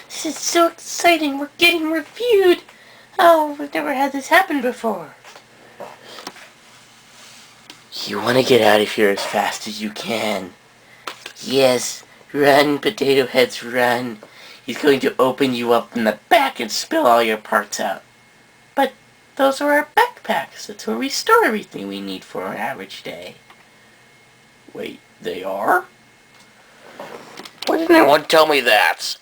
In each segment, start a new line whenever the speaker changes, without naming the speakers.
This is so exciting. We're getting reviewed. Oh, we've never had this happen before. You want to get out of here as fast as you can. Yes, run, potato heads, run. He's going to open you up in the back and spill all your parts out. But those are our backpacks. That's where we store everything we need for our average day. Wait, they are? Why didn't anyone tell me that?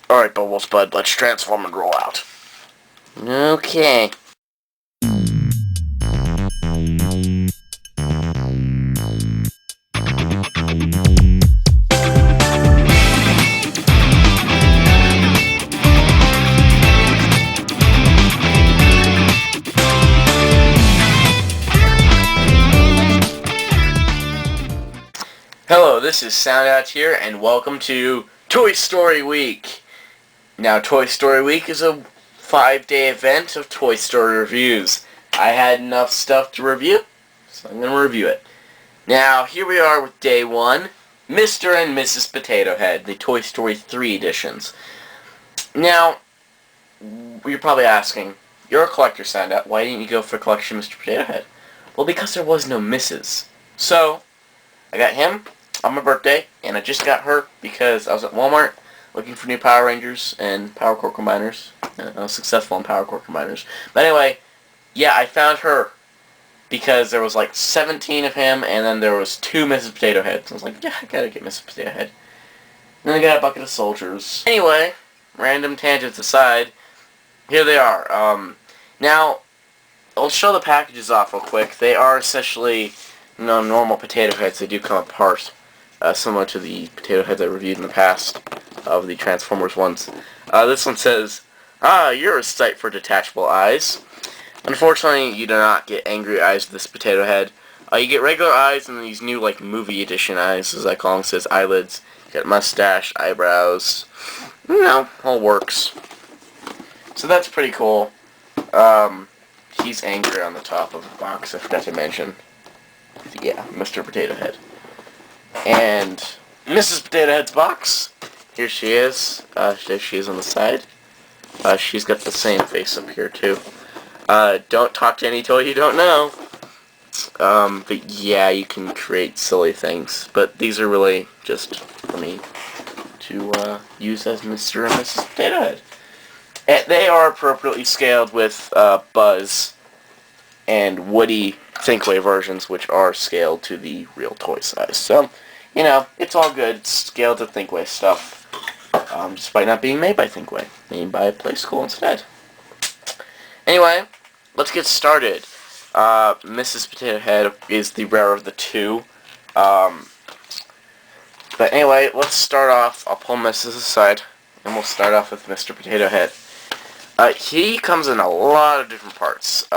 Alright, Bubbles Bud, let's transform and roll out. Okay. Hello, this is Soundout here, and welcome to Toy Story Week. Now, Toy Story Week is a 5-day event of Toy Story reviews. I had enough stuff to review, so I'm going to review it. Now, here we are with Day 1, Mr. and Mrs. Potato Head, the Toy Story 3 editions. Now, you're probably asking, you're a collector, Soundout, why didn't you go for a collection of Mr. Potato Head? Well, because there was no Mrs. So, I got him on my birthday, and I just got her because I was at Walmart looking for new Power Rangers and Power Core Combiners. I was successful in Power Core Combiners. But anyway, yeah, I found her because there was like 17 of him, and then there was 2 Mrs. Potato Heads. I was like, yeah, I gotta get Mrs. Potato Head. And then I got a bucket of soldiers. Anyway, random tangents aside, here they are. Now, I'll show the packages off real quick. They are essentially normal potato heads. They do come apart, similar to the potato heads I reviewed in the past of the Transformers ones. This one says, you're a sight for detachable eyes. Unfortunately, you do not get angry eyes with this potato head. You get regular eyes and these new, like, movie edition eyes, as I call them. It says eyelids. You got mustache, eyebrows. All works. So that's pretty cool. He's angry on the top of the box, I forgot to mention. Yeah, Mr. Potato Head. And Mrs. Potato Head's box. Here she is. There she is on the side. She's got the same face up here, too. Don't talk to any toy you don't know. But yeah, you can create silly things. But these are really just for me to use as Mr. and Mrs. Potato Head. And they are appropriately scaled with Buzz and Woody Thinkway versions, which are scaled to the real toy size. So, it's all good. It's scaled to Thinkway stuff, despite not being made by Thinkway. Made by Play School instead. Anyway, let's get started. Mrs. Potato Head is the rarer of the two. But anyway, let's start off. I'll pull Mrs. aside, and we'll start off with Mr. Potato Head. He comes in a lot of different parts.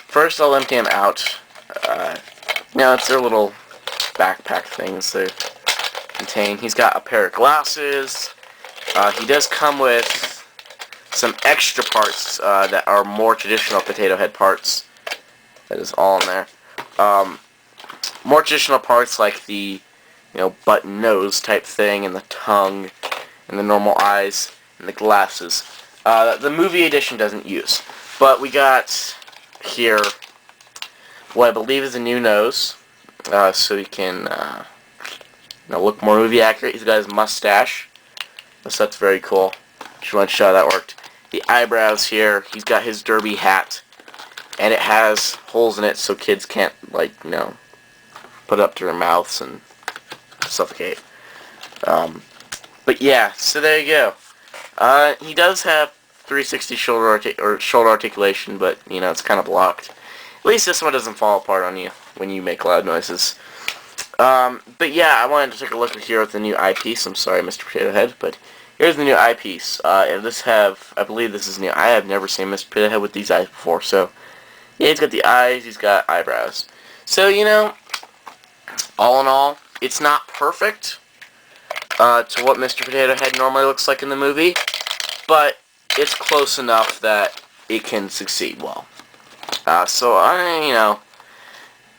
First, I'll empty him out. It's their little backpack things they contain. He's got a pair of glasses. He does come with some extra parts that are more traditional Potato Head parts. That is all in there. More traditional parts like the, button nose type thing, and the tongue, and the normal eyes, and the glasses. The movie edition doesn't use. But we got here what I believe is a new nose, so he can look more movie accurate. He's got his mustache, so that's very cool. Just want to show how that worked. The eyebrows here, he's got his derby hat, and it has holes in it so kids can't, put it up to their mouths and suffocate. But yeah, so there you go. He does have 360 shoulder articulation, but it's kind of blocked. At least this one doesn't fall apart on you when you make loud noises. But yeah, I wanted to take a look here at the new eyepiece. I'm sorry, Mr. Potato Head, but here's the new eyepiece. I believe this is new. I have never seen Mr. Potato Head with these eyes before, so yeah, he's got the eyes, he's got eyebrows. So, all in all, it's not perfect to what Mr. Potato Head normally looks like in the movie, but it's close enough that it can succeed well.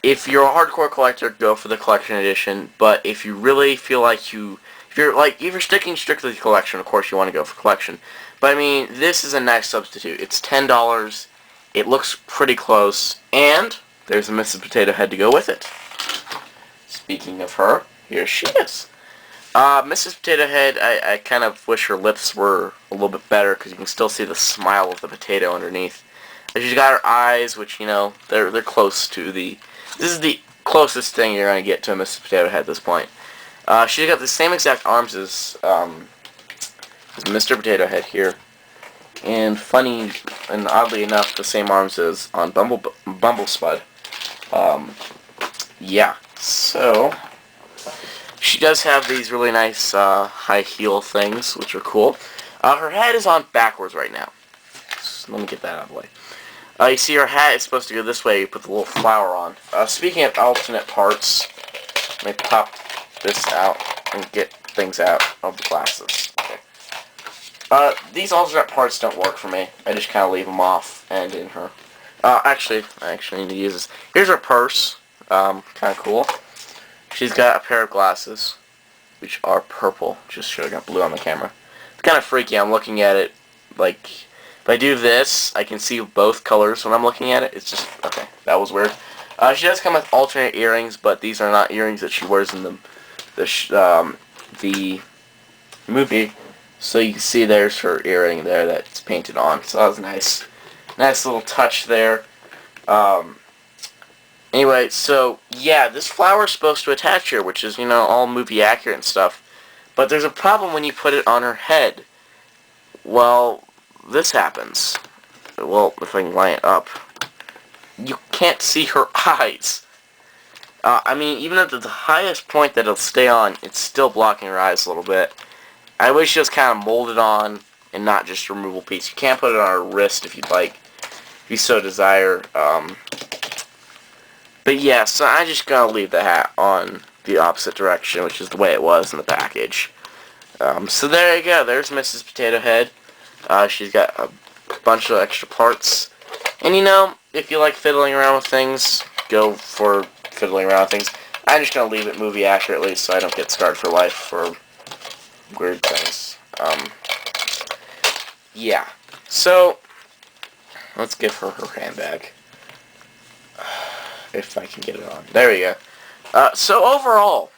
If you're a hardcore collector, go for the collection edition, but if you really feel like you if you're sticking strictly to collection, of course you want to go for collection. But I mean, this is a nice substitute. It's $10. It looks pretty close, and there's a Mrs. Potato Head to go with it. Speaking of her, here she is. Mrs. Potato Head, I kind of wish her lips were a little bit better because you can still see the smile of the potato underneath. She's got her eyes, which, you know, they're close to the... This is the closest thing you're going to get to a Mrs. Potato Head at this point. She's got the same exact arms as Mr. Potato Head here. And funny and oddly enough, the same arms as on Bumblespud. Yeah, so... She does have these really nice high heel things, which are cool. Her head is on backwards right now. So let me get that out of the way. You see her hat is supposed to go this way. You put the little flower on. Speaking of alternate parts, let me pop this out and get things out of the glasses. Okay. These alternate parts don't work for me. I just kind of leave them off and in her. Actually, I actually need to use this. Here's her purse. Kind of cool. She's got a pair of glasses, which are purple. Just showing up blue on the camera. It's kind of freaky. I'm looking at it, like, if I do this, I can see both colors when I'm looking at it. It's just, okay, that was weird. She does come with alternate earrings, but these are not earrings that she wears in the movie. So you can see there's her earring there that's painted on. So that was nice. Nice little touch there. Anyway, so, yeah, this flower is supposed to attach here, which is, you know, all movie accurate and stuff. But there's a problem when you put it on her head. Well, this happens. Well, if I can line it up. You can't see her eyes. I mean, even at the highest point that it'll stay on, it's still blocking her eyes a little bit. I wish it was kind of molded on and not just a removable piece. You can't put it on her wrist if you'd like, if you so desire. But yeah, so I just gotta leave the hat on the opposite direction, which is the way it was in the package. So there you go. There's Mrs. Potato Head. She's got a bunch of extra parts. And you know, if you like fiddling around with things, go for fiddling around with things. I'm just gonna leave it movie accurately so I don't get scarred for life for weird things. Yeah. So, let's give her her handbag. If I can get it on. There we go. So overall,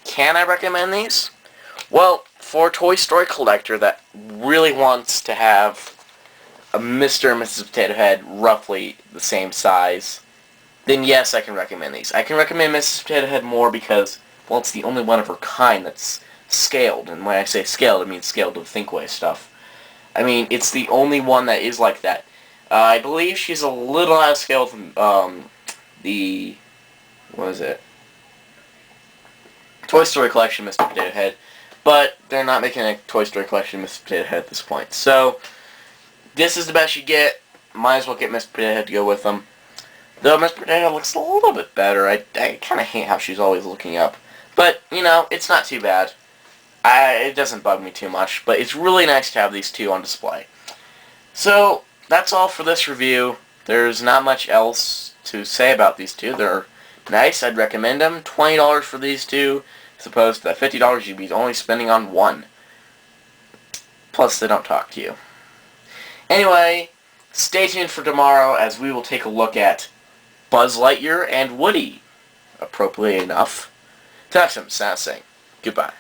can I recommend these? Well, for a Toy Story collector that really wants to have a Mr. and Mrs. Potato Head roughly the same size, then yes, I can recommend these. I can recommend Mrs. Potato Head more because, well, it's the only one of her kind that's scaled. And when I say scaled, I mean scaled to the Thinkway stuff. I mean, it's the only one that is like that. I believe she's a little out of scale from, what is it? Toy Story Collection Mr. Potato Head, but they're not making a Toy Story Collection Mr. Potato Head at this point. So, this is the best you get. Might as well get Mr. Potato Head to go with them. Though Mr. Potato Head looks a little bit better. I kind of hate how she's always looking up. But, you know, it's not too bad. It doesn't bug me too much, but it's really nice to have these two on display. So, that's all for this review. There's not much else to say about these two. They're nice. I'd recommend them. $20 for these two, as opposed to the $50 you'd be only spending on one. Plus, they don't talk to you. Anyway, stay tuned for tomorrow as we will take a look at Buzz Lightyear and Woody. Appropriately enough. Talk to them. Saying goodbye.